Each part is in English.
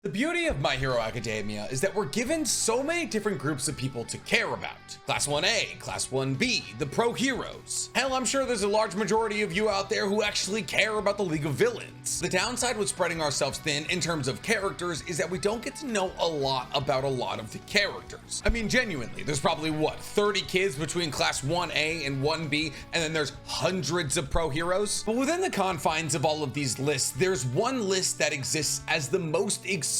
The beauty of My Hero Academia is that we're given so many different groups of people to care about. Class 1A, Class 1B, the pro heroes. Hell, I'm sure there's a large majority of you out there who actually care about the League of Villains. The downside with spreading ourselves thin in terms of characters is that we don't get to know a lot about a lot of the characters. I mean, genuinely, there's probably what, 30 kids between Class 1A and 1B, and then there's hundreds of pro heroes? But within the confines of all of these lists, there's one list that exists as the most exclusive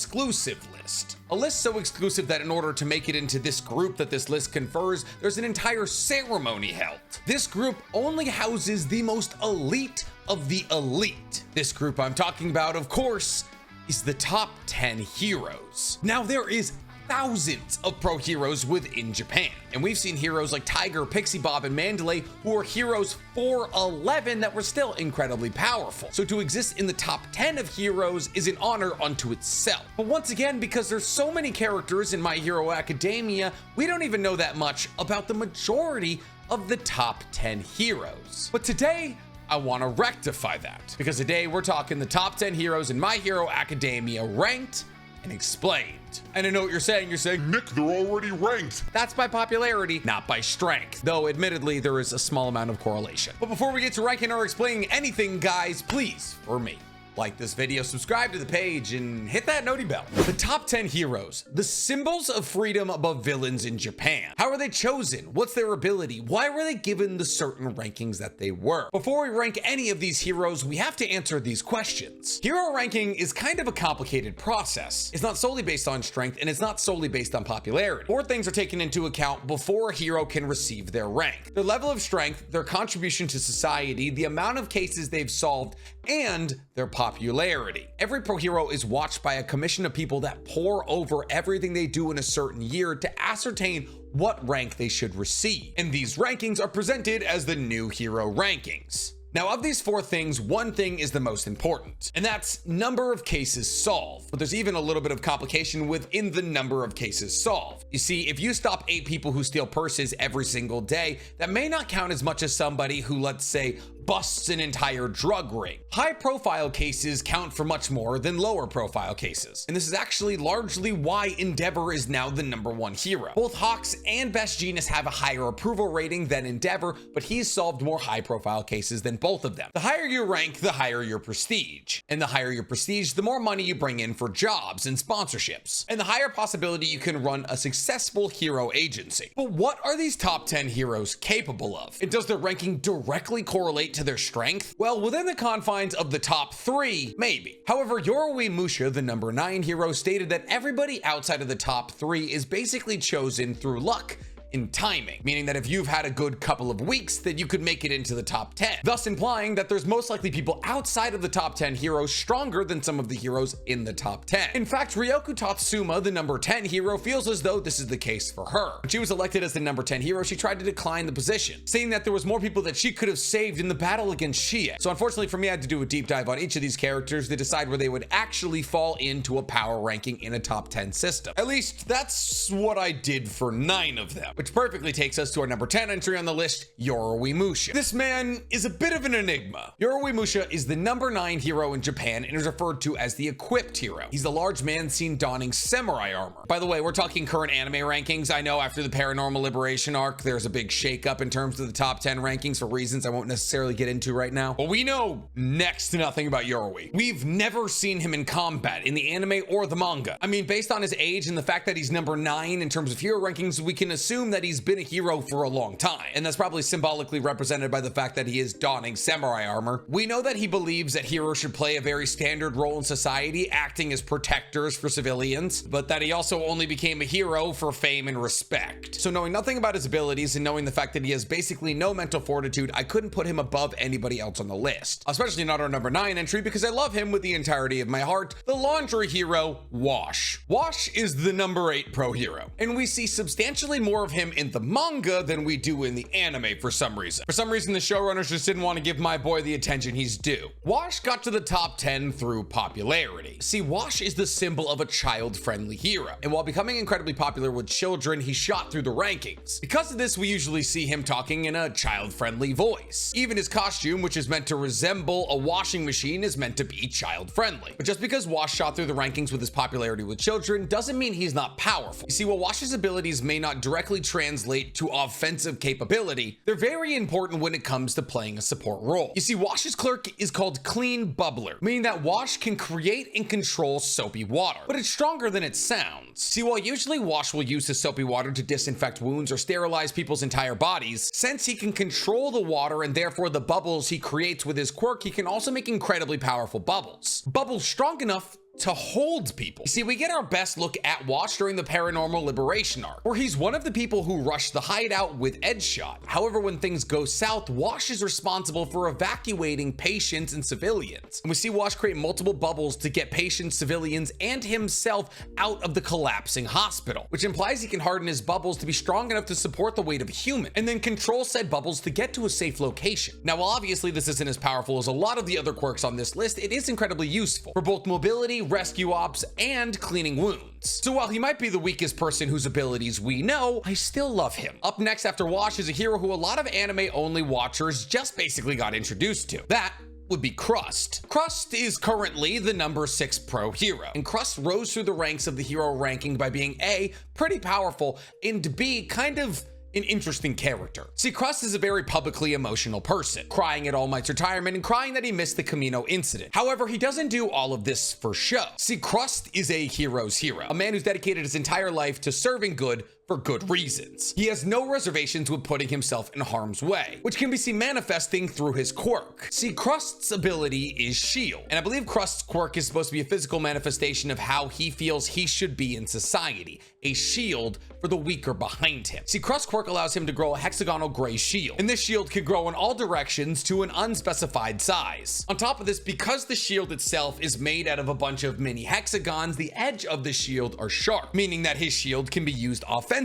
list. A list so exclusive that in order to make it into this group that this list confers, there's an entire ceremony held. This group only houses the most elite of the elite. This group I'm talking about, of course, is the top 10 heroes. Now, there is thousands of pro heroes within Japan, and we've seen heroes like Tiger, Pixie Bob, and Mandalay who are heroes 411 that were still incredibly powerful. So to exist in the top 10 of heroes is an honor unto itself. But once again, because there's so many characters in My Hero Academia, we don't even know that much about the majority of the top 10 heroes. But today, I want to rectify that, because today we're talking the top 10 heroes in My Hero Academia ranked and explained. And I know what you're saying, Nick, they're already ranked. That's by popularity, not by strength. Though admittedly, there is a small amount of correlation. But before we get to ranking or explaining anything, guys, please, for me, like this video, subscribe to the page, and hit that noti bell. The top 10 heroes, the symbols of freedom above villains in Japan. How are they chosen? What's their ability? Why were they given the certain rankings that they were? Before we rank any of these heroes, we have to answer these questions. Hero ranking is kind of a complicated process. It's not solely based on strength, and it's not solely based on popularity. Four things are taken into account before a hero can receive their rank: their level of strength, their contribution to society, the amount of cases they've solved, and their popularity. Every pro hero is watched by a commission of people that pore over everything they do in a certain year to ascertain what rank they should receive. And these rankings are presented as the new hero rankings. Now, of these four things, one thing is the most important, and that's number of cases solved. But there's even a little bit of complication within the number of cases solved. You see, if you stop 8 people who steal purses every single day, that may not count as much as somebody who, let's say, busts an entire drug ring. High profile cases count for much more than lower profile cases. And this is actually largely why Endeavor is now the #1 hero. Both Hawks and Best Genius have a higher approval rating than Endeavor, but he's solved more high profile cases than both of them. The higher you rank, the higher your prestige. And the higher your prestige, the more money you bring in for jobs and sponsorships. And the higher possibility you can run a successful hero agency. But what are these top 10 heroes capable of? And does their ranking directly correlate to their strength? Well, within the confines of the top 3, maybe. However, Yoroi Musha, the #9 hero, stated that everybody outside of the top 3 is basically chosen through luck in timing, meaning that if you've had a good couple of weeks, then you could make it into the top 10, thus implying that there's most likely people outside of the top 10 heroes stronger than some of the heroes in the top 10. In fact, Ryoku Tatsuma, the #10 hero, feels as though this is the case for her. When she was elected as the #10 hero, she tried to decline the position, saying that there was more people that she could have saved in the battle against Shie. So unfortunately for me, I had to do a deep dive on each of these characters to decide where they would actually fall into a power ranking in a top 10 system. At least that's what I did for 9 of them. Which perfectly takes us to our #10 entry on the list, Yoroi Musha. This man is a bit of an enigma. Yoroi Musha is the #9 hero in Japan and is referred to as the equipped hero. He's the large man seen donning samurai armor. By the way, we're talking current anime rankings. I know after the Paranormal Liberation arc, there's a big shakeup in terms of the top 10 rankings for reasons I won't necessarily get into right now. But we know next to nothing about Yoroi. We've never seen him in combat in the anime or the manga. I mean, based on his age and the fact that he's #9 in terms of hero rankings, we can assume that he's been a hero for a long time, and that's probably symbolically represented by the fact that he is donning samurai armor. We know that he believes that heroes should play a very standard role in society, acting as protectors for civilians, but that he also only became a hero for fame and respect. So knowing nothing about his abilities and knowing the fact that he has basically no mental fortitude, I couldn't put him above anybody else on the list, especially not our #9 entry, because I love him with the entirety of my heart, the laundry hero, Wash. Wash is the number 8 pro hero, and we see substantially more of him in the manga than we do in the anime for some reason. For some reason, the showrunners just didn't want to give my boy the attention he's due. Wash got to the top 10 through popularity. See, Wash is the symbol of a child-friendly hero, and while becoming incredibly popular with children, he shot through the rankings. Because of this, we usually see him talking in a child-friendly voice. Even his costume, which is meant to resemble a washing machine, is meant to be child-friendly. But just because Wash shot through the rankings with his popularity with children doesn't mean he's not powerful. You see, while Wash's abilities may not directly translate to offensive capability, they're very important when it comes to playing a support role. You see, Wash's quirk is called Clean Bubbler, meaning that Wash can create and control soapy water, but it's stronger than it sounds. See, while usually Wash will use his soapy water to disinfect wounds or sterilize people's entire bodies, since he can control the water and therefore the bubbles he creates with his quirk, he can also make incredibly powerful bubbles. Bubbles strong enough to hold people. You see, we get our best look at Wash during the Paranormal Liberation arc, where he's one of the people who rushed the hideout with Edgeshot. However, when things go south, Wash is responsible for evacuating patients and civilians. And we see Wash create multiple bubbles to get patients, civilians, and himself out of the collapsing hospital, which implies he can harden his bubbles to be strong enough to support the weight of a human, and then control said bubbles to get to a safe location. Now, while obviously this isn't as powerful as a lot of the other quirks on this list, it is incredibly useful for both mobility, rescue ops, and cleaning wounds. So while he might be the weakest person whose abilities we know, I still love him. Up next after Wash is a hero who a lot of anime-only watchers just basically got introduced to. That would be Crust. Crust is currently the number 6 pro hero, and Crust rose through the ranks of the hero ranking by being A, pretty powerful, and B, kind of an interesting character. See, Crust is a very publicly emotional person, crying at All Might's retirement and crying that he missed the Camino incident. However, he doesn't do all of this for show. See, Crust is a hero's hero, a man who's dedicated his entire life to serving good for good reasons. He has no reservations with putting himself in harm's way, which can be seen manifesting through his quirk. See, Crust's ability is Shield, and I believe Crust's quirk is supposed to be a physical manifestation of how he feels he should be in society, a shield for the weaker behind him. See, Crust's quirk allows him to grow a hexagonal gray shield, and this shield can grow in all directions to an unspecified size. On top of this, because the shield itself is made out of a bunch of mini hexagons, the edge of the shield are sharp, meaning that his shield can be used offensively.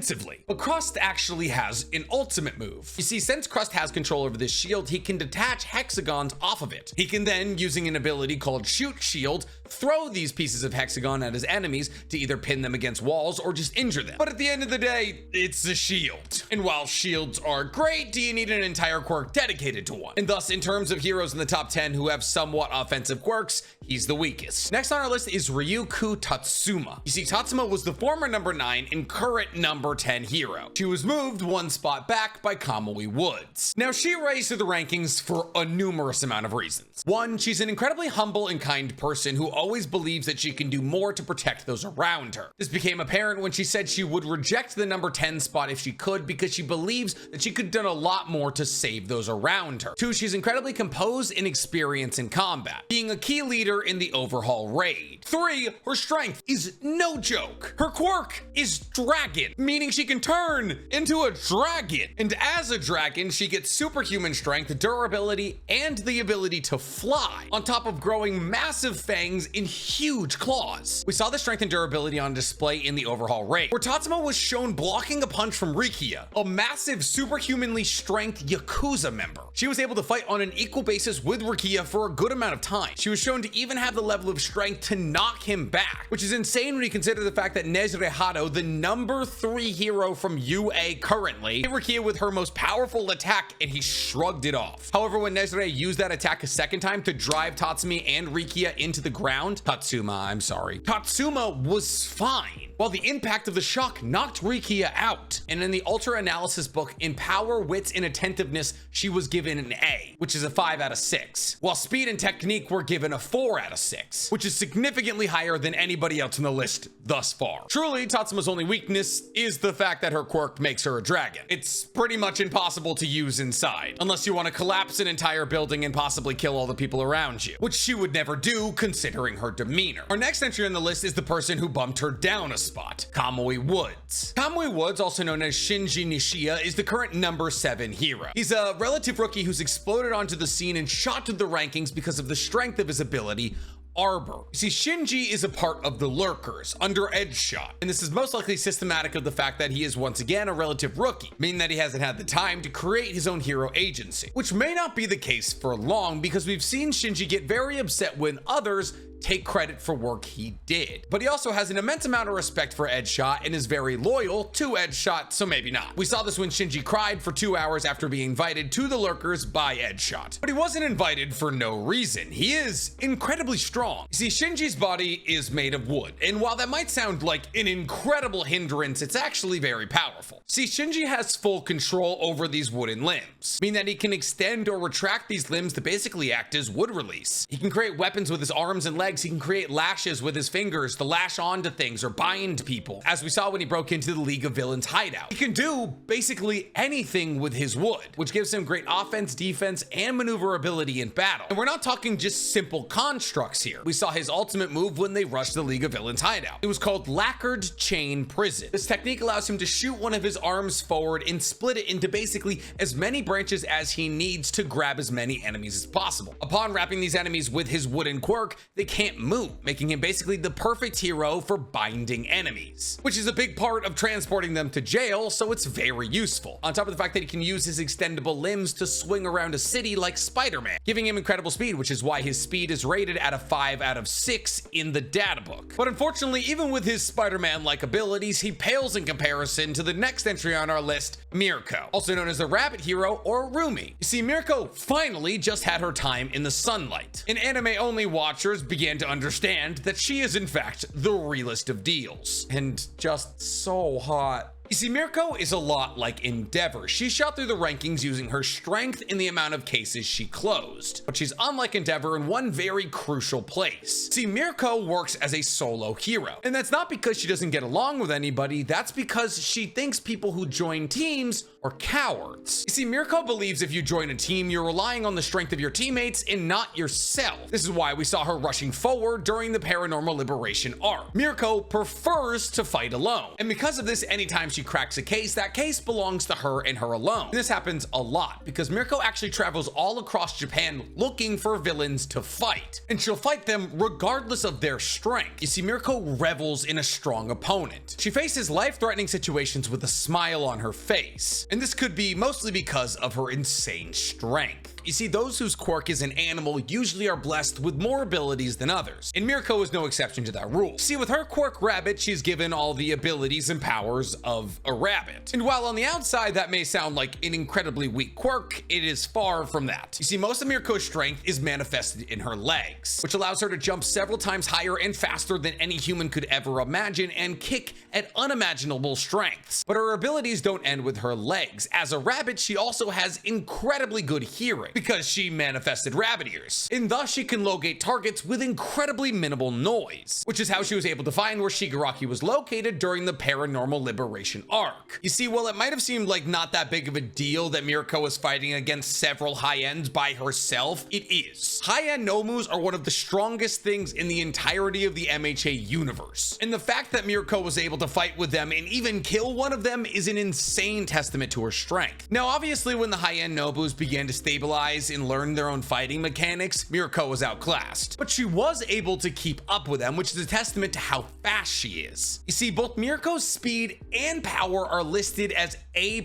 But Crust actually has an ultimate move. You see, since Crust has control over this shield, he can detach hexagons off of it. He can then, using an ability called Shoot Shield, throw these pieces of hexagon at his enemies to either pin them against walls or just injure them. But at the end of the day, it's a shield. And while shields are great, do you need an entire quirk dedicated to one? And thus, in terms of heroes in the top 10 who have somewhat offensive quirks, he's the weakest. Next on our list is Ryuko Tatsuma. You see, Tatsuma was the former number 9 and current number 10 hero. She was moved one spot back by Kamui Woods. Now, she raised to the rankings for a numerous amount of reasons. One, she's an incredibly humble and kind person who always believes that she can do more to protect those around her. This became apparent when she said she would reject the number 10 spot if she could because she believes that she could have done a lot more to save those around her. Two, she's incredibly composed and experienced in combat, being a key leader in the overhaul raid. Three, her strength is no joke. Her quirk is dragon, meaning she can turn into a dragon. And as a dragon, she gets superhuman strength, durability, and the ability to fly, on top of growing massive fangs and huge claws. We saw the strength and durability on display in the overhaul raid, where Tatsuma was shown blocking a punch from Rikia, a massive superhumanly strength Yakuza member. She was able to fight on an equal basis with Rikia for a good amount of time. She was shown to even have the level of strength to knock him back, which is insane when you consider the fact that Nezrehado, the number 3 hero from UA currently, hit Rikia with her most powerful attack and he shrugged it off. However, when Nezre used that attack a second time to drive Tatsumi and Rikia into the ground, Tatsuma was fine, while the impact of the shock knocked Rikia out. And in the Ultra Analysis book, in Power, Wits, and Attentiveness, she was given an A, which is a 5 out of 6, while Speed and Technique were given a 4 out of 6, which is significantly higher than anybody else on the list thus far. Truly, Tatsuma's only weakness is the fact that her quirk makes her a dragon. It's pretty much impossible to use inside, unless you want to collapse an entire building and possibly kill all the people around you, which she would never do considering her demeanor. Our next entry on the list is the person who bumped her down a spot, Kamui Woods. Kamui Woods, also known as Shinji Nishiya, is the current number 7 hero. He's a relative rookie who's exploded onto the scene and shot to the rankings because of the strength of his ability, arbor. You see, Shinji is a part of the lurkers under Edge Shot, and this is most likely systematic of the fact that he is once again a relative rookie, meaning that he hasn't had the time to create his own hero agency, which may not be the case for long because we've seen Shinji get very upset when others take credit for work he did. But he also has an immense amount of respect for Edge Shot and is very loyal to Edge Shot, so maybe not. We saw this when Shinji cried for 2 hours after being invited to the lurkers by Edge Shot. But he wasn't invited for no reason. He is incredibly strong. You see, Shinji's body is made of wood, and while that might sound like an incredible hindrance, it's actually very powerful. See, Shinji has full control over these wooden limbs, meaning that he can extend or retract these limbs to basically act as wood release. He can create weapons with his arms and legs. He can create lashes with his fingers to lash onto things or bind people, as we saw when he broke into the League of Villains hideout. He can do basically anything with his wood, which gives him great offense, defense, and maneuverability in battle. And we're not talking just simple constructs here. We saw his ultimate move when they rushed the League of Villains hideout. It was called Lacquered Chain Prison. This technique allows him to shoot one of his arms forward and split it into basically as many branches as he needs to grab as many enemies as possible. Upon wrapping these enemies with his wooden quirk, they can't move, making him basically the perfect hero for binding enemies, which is a big part of transporting them to jail, so it's very useful. On top of the fact that he can use his extendable limbs to swing around a city like Spider-Man, giving him incredible speed, which is why his speed is rated at a 5 out of 6 in the data book. But unfortunately, even with his Spider-Man-like abilities, he pales in comparison to the next entry on our list, Mirko, also known as the Rabbit Hero or Rumi. You see, Mirko finally just had her time in the sunlight, and anime-only watchers began to understand that she is in fact the realest of deals, and just so hot. You see, Mirko is a lot like Endeavor. She shot through the rankings using her strength in the amount of cases she closed, but she's unlike Endeavor in one very crucial place. See, Mirko works as a solo hero, and that's not because she doesn't get along with anybody, that's because she thinks people who join teams are cowards. You see, Mirko believes if you join a team, you're relying on the strength of your teammates and not yourself. This is why we saw her rushing forward during the Paranormal Liberation arc. Mirko prefers to fight alone, and because of this, anytime she cracks a case, that case belongs to her and her alone. And this happens a lot because Mirko actually travels all across Japan looking for villains to fight, and she'll fight them regardless of their strength. You see, Mirko revels in a strong opponent. She faces life-threatening situations with a smile on her face, and this could be mostly because of her insane strength. You see, those whose quirk is an animal usually are blessed with more abilities than others, and Mirko is no exception to that rule. See, with her quirk Rabbit, she's given all the abilities and powers of a rabbit. And while on the outside that may sound like an incredibly weak quirk, it is far from that. You see, most of Mirko's strength is manifested in her legs, which allows her to jump several times higher and faster than any human could ever imagine and kick at unimaginable strengths. But her abilities don't end with her legs. As a rabbit, she also has incredibly good hearing, because she manifested rabbit ears, and thus she can locate targets with incredibly minimal noise, which is how she was able to find where Shigaraki was located during the Paranormal Liberation arc. You see, while it might have seemed like not that big of a deal that Mirko was fighting against several high-ends by herself, it is. High-end Nomus are one of the strongest things in the entirety of the MHA universe, and the fact that Mirko was able to fight with them and even kill one of them is an insane testament to her strength. Now, obviously, when the high-end Nobus began to stabilize and learn their own fighting mechanics, Mirko was outclassed, but she was able to keep up with them, which is a testament to how fast she is. You see, both Mirko's speed and power are listed as A+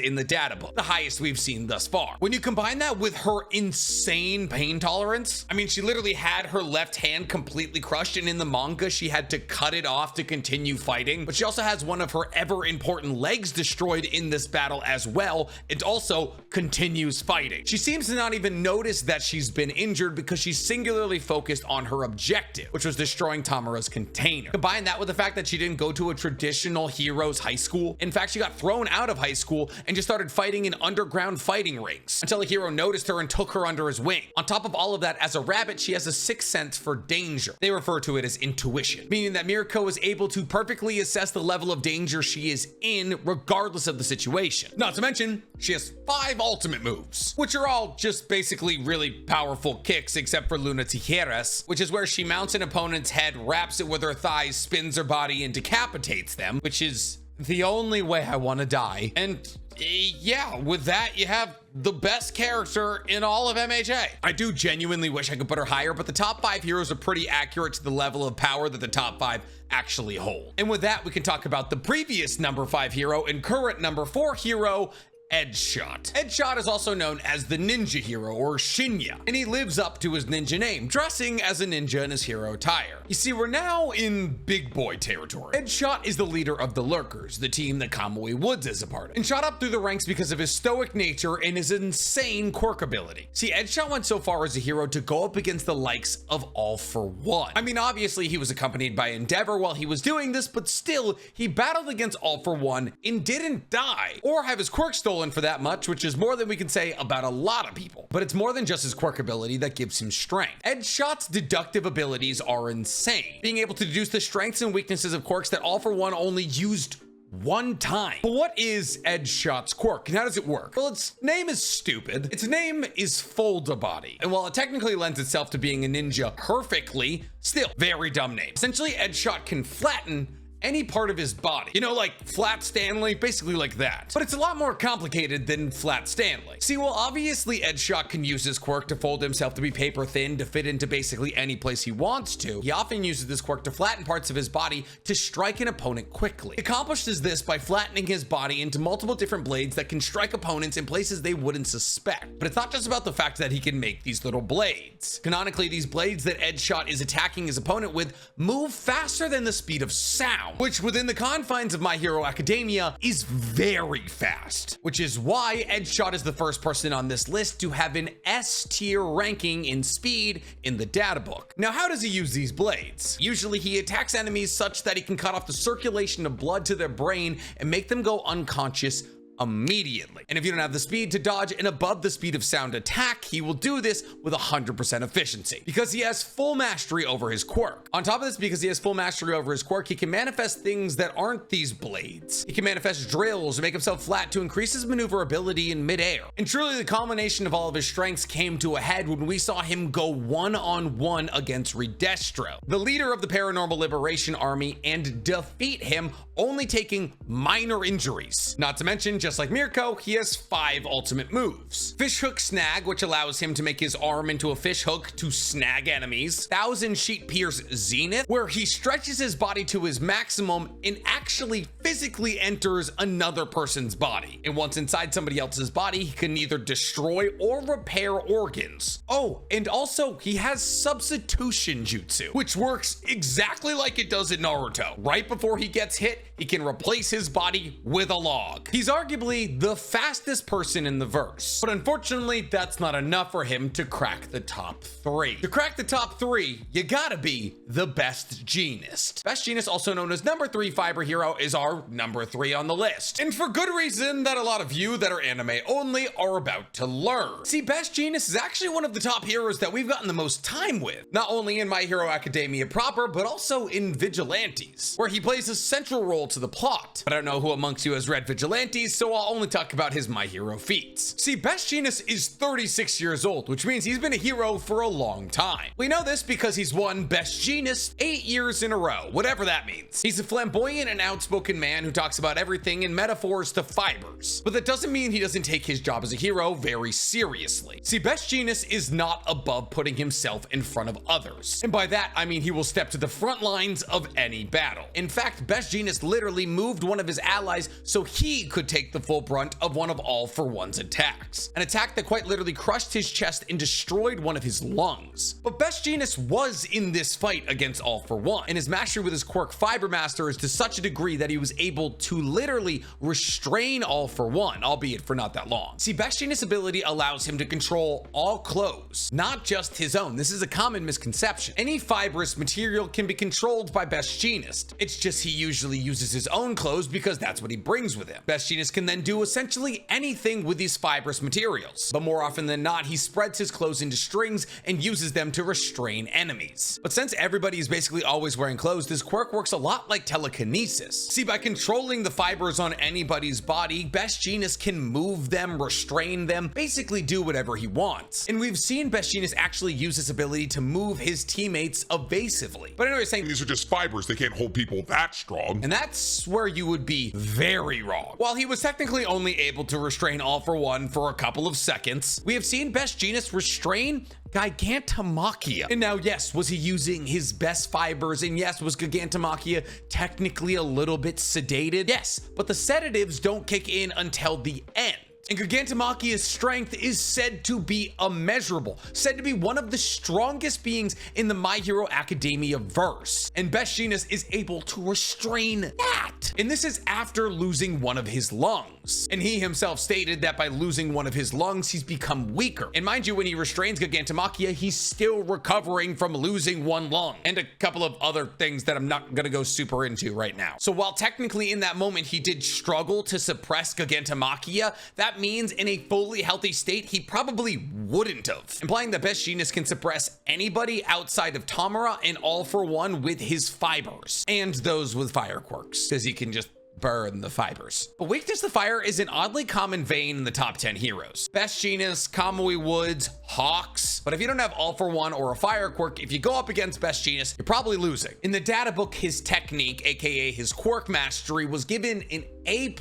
in the data book, the highest we've seen thus far. When you combine that with her insane pain tolerance, I mean, she literally had her left hand completely crushed, and in the manga she had to cut it off to continue fighting, but she also has one of her ever important legs destroyed in this battle as well, and also continues fighting. She seems to not even notice that she's been injured because she's singularly focused on her objective, which was destroying Tamura's container. Combine that with the fact that she didn't go to a traditional hero's high school. In fact, she got thrown out of high school and just started fighting in underground fighting rings until a hero noticed her and took her under his wing. On top of all of that, as a rabbit, she has a sixth sense for danger. They refer to it as intuition, meaning that Mirko is able to perfectly assess the level of danger she is in regardless of the situation. Not to mention, she has 5 ultimate moves, which are all just basically really powerful kicks except for Luna Tijeras, which is where she mounts an opponent's head, wraps it with her thighs, spins her body, and decapitates them, which is the only way I want to die. And yeah, with that, you have the best character in all of MHA. I do genuinely wish I could put her higher, but the top 5 heroes are pretty accurate to the level of power that the top 5 actually hold. And with that, we can talk about the previous number 5 hero and current number 4 hero, Edgeshot. Edgeshot is also known as the ninja hero, or Shinya, and he lives up to his ninja name, dressing as a ninja in his hero attire. You see, we're now in big boy territory. Edgeshot is the leader of the Lurkers, the team that Kamui Woods is a part of, and shot up through the ranks because of his stoic nature and his insane quirk ability. See, Edgeshot went so far as a hero to go up against the likes of All For One. I mean, obviously he was accompanied by Endeavor while he was doing this, but still, he battled against All For One and didn't die, or have his quirk stolen for that much, which is more than we can say about a lot of people. But it's more than just his quirk ability that gives him strength. Edgeshot's deductive abilities are insane, being able to deduce the strengths and weaknesses of quirks that All For One only used one time. But what is Edgeshot's quirk and how does it work? Well, its name is stupid. Its name is Fold-a-Body. And while it technically lends itself to being a ninja perfectly, still very dumb name. Essentially, Edgeshot can flatten any part of his body. You know, like Flat Stanley, basically like that. But it's a lot more complicated than Flat Stanley. See, well, obviously Edgeshot can use his quirk to fold himself to be paper thin to fit into basically any place he wants to. He often uses this quirk to flatten parts of his body to strike an opponent quickly. He accomplishes this by flattening his body into multiple different blades that can strike opponents in places they wouldn't suspect. But it's not just about the fact that he can make these little blades. Canonically, these blades that Edgeshot is attacking his opponent with move faster than the speed of sound, which within the confines of My Hero Academia is very fast, which is why Edgeshot is the first person on this list to have an S tier ranking in speed in the data book. Now, how does he use these blades? Usually he attacks enemies such that he can cut off the circulation of blood to their brain and make them go unconscious immediately. And if you don't have the speed to dodge an above the speed of sound attack, he will do this with 100% efficiency because he has full mastery over his quirk. On top of this, because he has full mastery over his quirk, he can manifest things that aren't these blades. He can manifest drills and make himself flat to increase his maneuverability in midair. And truly the culmination of all of his strengths came to a head when we saw him go one-on-one against Redestro, the leader of the Paranormal Liberation Army, and defeat him, only taking minor injuries. Not to mention, just like Mirko, he has 5 ultimate moves. Fishhook Snag, which allows him to make his arm into a fish hook to snag enemies. 1000 Sheet Pierce Zenith, where he stretches his body to his maximum and actually physically enters another person's body. And once inside somebody else's body, he can either destroy or repair organs. Oh, and also he has Substitution Jutsu, which works exactly like it does in Naruto. Right before he gets hit, he can replace his body with a log. He's arguably the fastest person in the verse, but unfortunately that's not enough for him to crack the top 3. To crack the top 3, you gotta be the Best Jeanist. Best Jeanist, also known as number 3 fiber hero, is our number 3 on the list, and for good reason that a lot of you that are anime only are about to learn. See, Best Jeanist is actually one of the top heroes that we've gotten the most time with, not only in My Hero Academia proper, but also in Vigilantes, where he plays a central role to the plot. But I don't know who amongst you has read Vigilantes, so I'll only talk about his My Hero feats. See, Best Jeanist is 36 years old, which means he's been a hero for a long time. We know this because he's won Best Jeanist 8 years in a row, whatever that means. He's a flamboyant and outspoken man who talks about everything in metaphors to fibers, but that doesn't mean he doesn't take his job as a hero very seriously. See, Best Jeanist is not above putting himself in front of others, and by that I mean he will step to the front lines of any battle. In fact, Best Jeanist literally moved one of his allies so he could take the full brunt of one of All For One's attacks, an attack that quite literally crushed his chest and destroyed one of his lungs. But Best Jeanist was in this fight against All For One, and his mastery with his quirk Fiber Master is to such a degree that he was able to literally restrain All For One, albeit for not that long. See, Best Jeanist's ability allows him to control all clothes, not just his own. This is a common misconception. Any fibrous material can be controlled by Best Jeanist. It's just he usually uses his own clothes because that's what he brings with him. Best Jeanist can then do essentially anything with these fibrous materials, but more often than not, he spreads his clothes into strings and uses them to restrain enemies. But since everybody is basically always wearing clothes, this quirk works a lot like telekinesis. See, by controlling the fibers on anybody's body, Best Jeanist can move them, restrain them, basically do whatever he wants. And we've seen Best Jeanist actually use this ability to move his teammates evasively. But anyway, saying These are just fibers. They can't hold people that strong. and that's where you would be very wrong. While he was technically technically only able to restrain All For One for a couple of seconds, we have seen Best Jeanist restrain Gigantomachia. And now, yes, was he using his best fibers? And yes, was Gigantomachia technically a little bit sedated? Yes, but the sedatives don't kick in until the end. And Gigantomachia's strength is said to be immeasurable, said to be one of the strongest beings in the My Hero Academia verse. And Best Jeanist is able to restrain that. And this is after losing one of his lungs. And he himself stated that by losing one of his lungs, he's become weaker. And mind you, when he restrains Gigantomachia, he's still recovering from losing one lung and a couple of other things that I'm not gonna go super into right now. So while technically in that moment, he did struggle to suppress Gigantomachia, that means in a fully healthy state, he probably wouldn't have, implying that Best Jeanist can suppress anybody outside of Tamara and All For One with his fibers, and those with fire quirks, because he can just burn the fibers. But Weakness to Fire is an oddly common vein in the top 10 heroes. Best Jeanist, Kamui Woods, Hawks. But if you don't have All For One or a fire quirk, if you go up against Best Jeanist, you're probably losing. In the data book, his technique, aka his quirk mastery, was given an A+.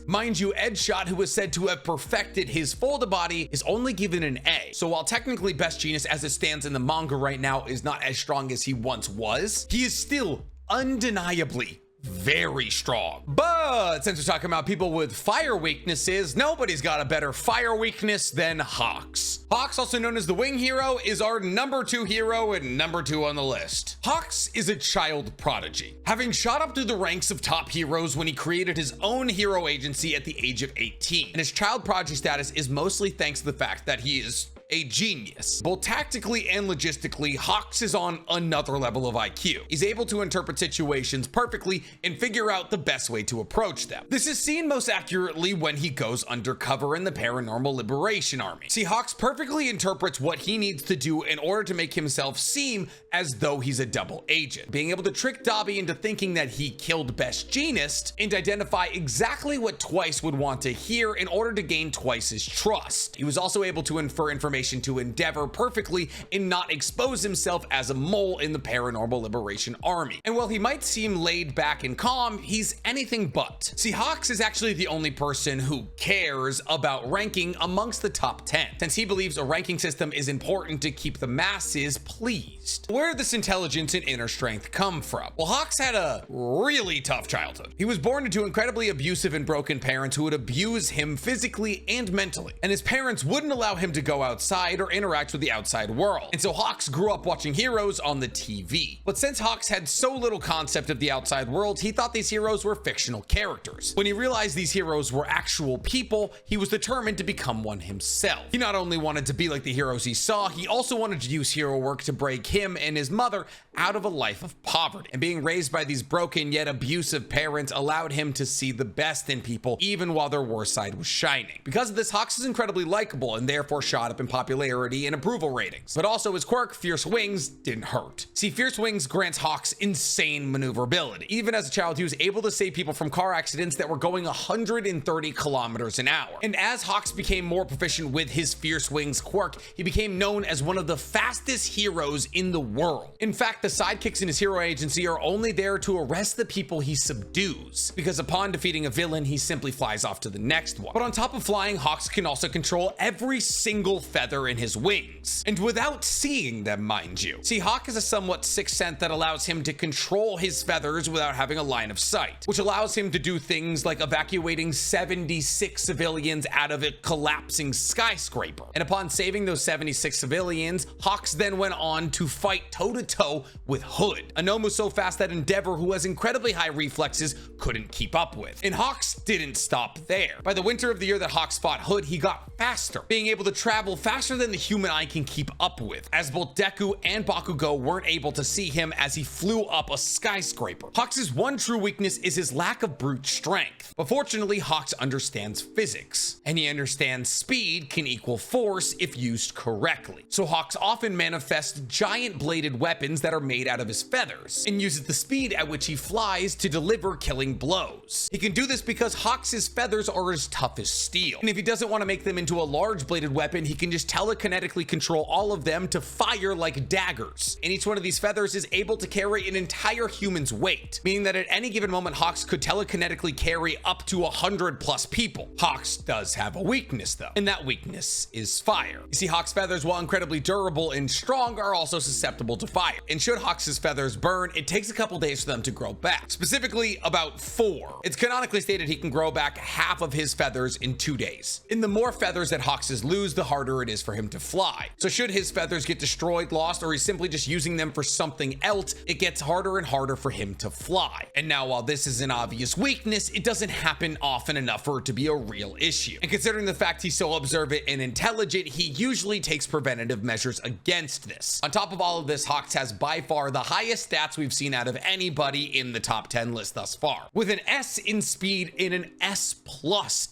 Mind you, Edgeshot, who is said to have perfected his fold body, is only given an A. So while technically Best Jeanist as it stands in the manga right now is not as strong as he once was, he is still undeniably very strong. But since we're talking about people with fire weaknesses, nobody's got a better fire weakness than Hawks. Hawks, also known as the wing hero, is our number 2 hero and number 2 on the list. Hawks is a child prodigy, having shot up through the ranks of top heroes when he created his own hero agency at the age of 18. And his child prodigy status is mostly thanks to the fact that he is a genius. Both tactically and logistically, Hawks is on another level of IQ. He's able to interpret situations perfectly and figure out the best way to approach them. This is seen most accurately when he goes undercover in the Paranormal Liberation Army. See, Hawks perfectly interprets what he needs to do in order to make himself seem as though he's a double agent, being able to trick Dobby into thinking that he killed Best Jeanist and identify exactly what Twice would want to hear in order to gain Twice's trust. He was also able to infer information to Endeavor perfectly and not expose himself as a mole in the Paranormal Liberation Army. And while he might seem laid back and calm, he's anything but. See, Hawks is actually the only person who cares about ranking amongst the top 10, since he believes a ranking system is important to keep the masses pleased. Where did this intelligence and inner strength come from? Well, Hawks had a really tough childhood. He was born into incredibly abusive and broken parents who would abuse him physically and mentally, and his parents wouldn't allow him to go outside or interact with the outside world. And so Hawks grew up watching heroes on the TV. But since Hawks had so little concept of the outside world, he thought these heroes were fictional characters. When he realized these heroes were actual people, he was determined to become one himself. He not only wanted to be like the heroes he saw, he also wanted to use hero work to break him and his mother out of a life of poverty. And being raised by these broken yet abusive parents allowed him to see the best in people, even while their worst side was shining. Because of this, Hawks is incredibly likable and therefore shot up in popularity and approval ratings. But also his quirk, Fierce Wings, didn't hurt. See, Fierce Wings grants Hawks insane maneuverability. Even as a child, he was able to save people from car accidents that were going 130 kilometers an hour. And as Hawks became more proficient with his Fierce Wings quirk, he became known as one of the fastest heroes in the world. In fact, the sidekicks in his hero agency are only there to arrest the people he subdues, because upon defeating a villain, he simply flies off to the next one. But on top of flying, Hawks can also control every single feather in his wings, and without seeing them, mind you. See, Hawk is a somewhat sixth sense that allows him to control his feathers without having a line of sight, which allows him to do things like evacuating 76 civilians out of a collapsing skyscraper. And upon saving those 76 civilians, Hawks then went on to fight toe-to-toe with Hood, a Nomu so fast that Endeavor, who has incredibly high reflexes, couldn't keep up with. And Hawks didn't stop there. By the winter of the year that Hawks fought Hood, he got faster, being able to travel faster than the human eye can keep up with, as both Deku and Bakugo weren't able to see him as he flew up a skyscraper. Hawks' one true weakness is his lack of brute strength, but fortunately Hawks understands physics, and he understands speed can equal force if used correctly. So Hawks often manifests giant bladed weapons that are made out of his feathers, and uses the speed at which he flies to deliver killing blows. He can do this because Hawks' feathers are as tough as steel, and if he doesn't want to make them into a large bladed weapon, he can just just telekinetically control all of them to fire like daggers. And each one of these feathers is able to carry an entire human's weight, meaning that at any given moment, Hawks could telekinetically carry up to 100+ people. Hawks does have a weakness though, and that weakness is fire. You see, Hawk's feathers, while incredibly durable and strong, are also susceptible to fire. And should Hawk's feathers burn, it takes a couple days for them to grow back, specifically about 4. It's canonically stated he can grow back half of his feathers in 2 days. And the more feathers that Hawks lose, the harder it is for him to fly. So should his feathers get destroyed, lost, or he's simply just using them for something else, it gets harder and harder for him to fly. And now, while this is an obvious weakness, it doesn't happen often enough for it to be a real issue. And considering the fact he's so observant and intelligent, he usually takes preventative measures against this. On top of all of this, Hawks has by far the highest stats we've seen out of anybody in the top 10 list thus far, with an S in speed and an S+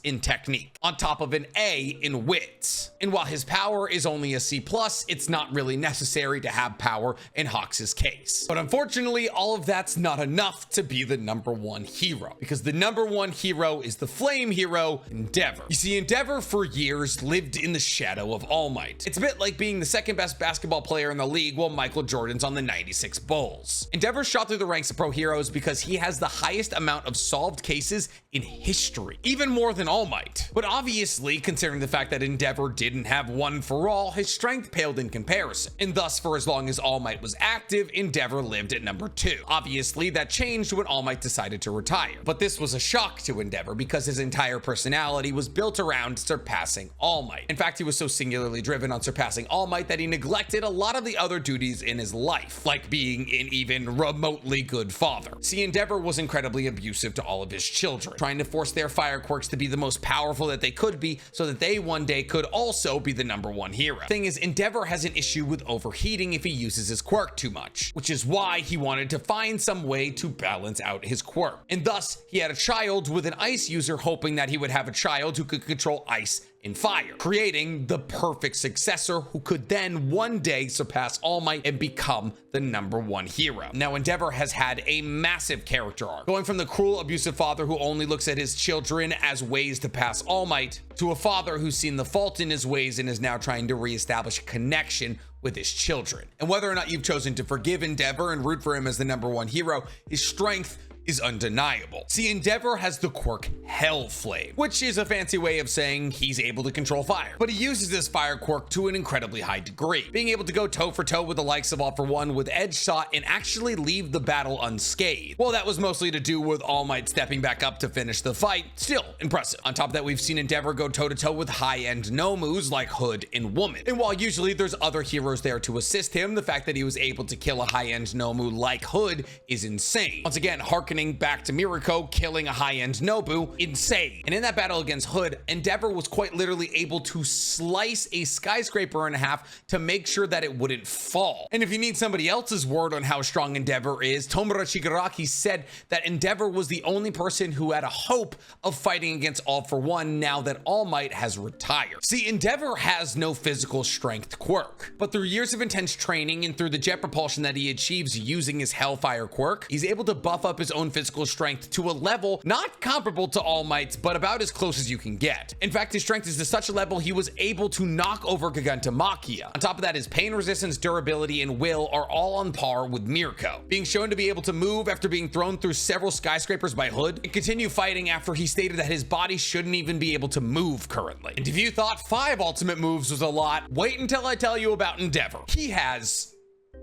in technique, on top of an A in wits. And while his power is only a C+, it's not really necessary to have power in Hawks' case. But unfortunately, all of that's not enough to be the #1 hero, because the #1 hero is the flame hero, Endeavor. You see, Endeavor for years lived in the shadow of All Might. It's a bit like being the second best basketball player in the league while Michael Jordan's on the '96 Bulls. Endeavor shot through the ranks of pro heroes because he has the highest amount of solved cases in history, even more than All Might. But obviously, considering the fact that Endeavor didn't have one for all, his strength paled in comparison. And thus, for as long as All Might was active, Endeavor lived at #2. Obviously, that changed when All Might decided to retire. But this was a shock to Endeavor because his entire personality was built around surpassing All Might. In fact, he was so singularly driven on surpassing All Might that he neglected a lot of the other duties in his life, like being an even remotely good father. See, Endeavor was incredibly abusive to all of his children, trying to force their fire quirks to be the most powerful that they could be so that they one day could also be the #1 hero. Thing is, Endeavor has an issue with overheating if he uses his quirk too much, which is why he wanted to find some way to balance out his quirk. And thus, he had a child with an ice user, hoping that he would have a child who could control ice and fire, creating the perfect successor who could then one day surpass All Might and become the #1 hero. Now, Endeavor has had a massive character arc, going from the cruel, abusive father who only looks at his children as ways to pass All Might, to a father who's seen the fault in his ways and is now trying to reestablish a connection with his children. And whether or not you've chosen to forgive Endeavor and root for him as the #1 hero, his strength is undeniable. See, Endeavor has the quirk Hellflame, which is a fancy way of saying he's able to control fire. But he uses this fire quirk to an incredibly high degree, being able to go toe for toe with the likes of All For One with edge shot and actually leave the battle unscathed. Well, that was mostly to do with All Might stepping back up to finish the fight. Still impressive. On top of that, we've seen Endeavor go toe to toe with high-end Nomus like Hood and Woman. And while usually there's other heroes there to assist him, the fact that he was able to kill a high-end Nomu like Hood is insane. Once again, harkening back to Mirako killing a high-end Nobu, insane. And in that battle against Hood, Endeavor was quite literally able to slice a skyscraper in half to make sure that it wouldn't fall. And if you need somebody else's word on how strong Endeavor is, Tomura Shigaraki said that Endeavor was the only person who had a hope of fighting against All For One now that All Might has retired. See, Endeavor has no physical strength quirk, but through years of intense training and through the jet propulsion that he achieves using his Hellfire quirk, he's able to buff up his own physical strength to a level not comparable to All Might's, but about as close as you can get. In fact, his strength is to such a level he was able to knock over Gigantomachia. On top of that, his pain resistance, durability, and will are all on par with Mirko, being shown to be able to move after being thrown through several skyscrapers by Hood and continue fighting after he stated that his body shouldn't even be able to move currently. And if you thought 5 ultimate moves was a lot, wait until I tell you about Endeavor. He has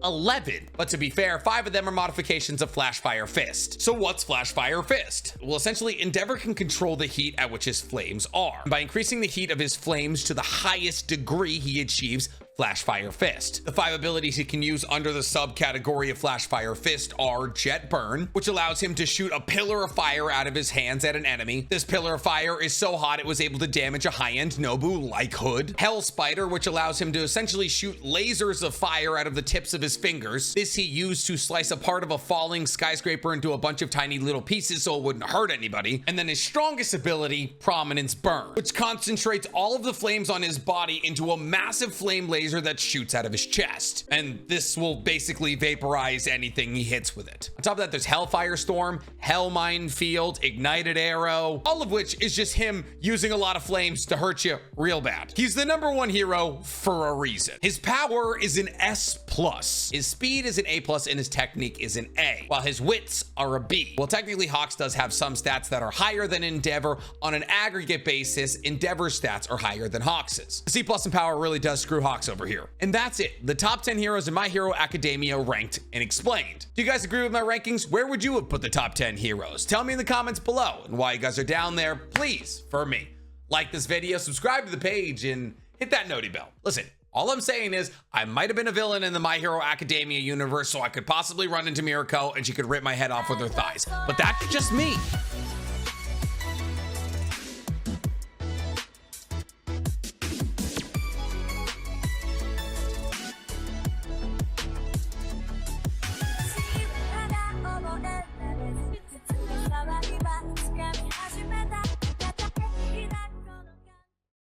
11, but to be fair, 5 of them are modifications of Flash Fire Fist. So what's Flash Fire Fist? Well, essentially, Endeavor can control the heat at which his flames are. By increasing the heat of his flames to the highest degree, he achieves Flash Fire Fist. The 5 abilities he can use under the subcategory of Flash Fire Fist are Jet Burn, which allows him to shoot a pillar of fire out of his hands at an enemy. This pillar of fire is so hot it was able to damage a high-end Nobu like Hood. Hell Spider, which allows him to essentially shoot lasers of fire out of the tips of his fingers. This he used to slice a part of a falling skyscraper into a bunch of tiny little pieces so it wouldn't hurt anybody. And then his strongest ability, Prominence Burn, which concentrates all of the flames on his body into a massive flame laser laser that shoots out of his chest. And this will basically vaporize anything he hits with it. On top of that, there's Hellfire Storm, Hell Minefield, Ignited Arrow, all of which is just him using a lot of flames to hurt you real bad. He's the #1 hero for a reason. His power is an S+, his speed is an A+, and his technique is an A, while his wits are a B. Well, technically, Hawks does have some stats that are higher than Endeavor. On an aggregate basis, Endeavor's stats are higher than Hawks's. C+ in power really does screw Hawks over here. And that's it. The top 10 heroes in My Hero Academia ranked and explained. Do you guys agree with my rankings? Where would you have put the top 10 heroes? Tell me in the comments below. And while you guys are down there, please, for me, like this video, subscribe to the page, and hit that noti bell. Listen, all I'm saying is I might have been a villain in the My Hero Academia universe, so I could possibly run into Mirako and she could rip my head off with her thighs. But that's just me.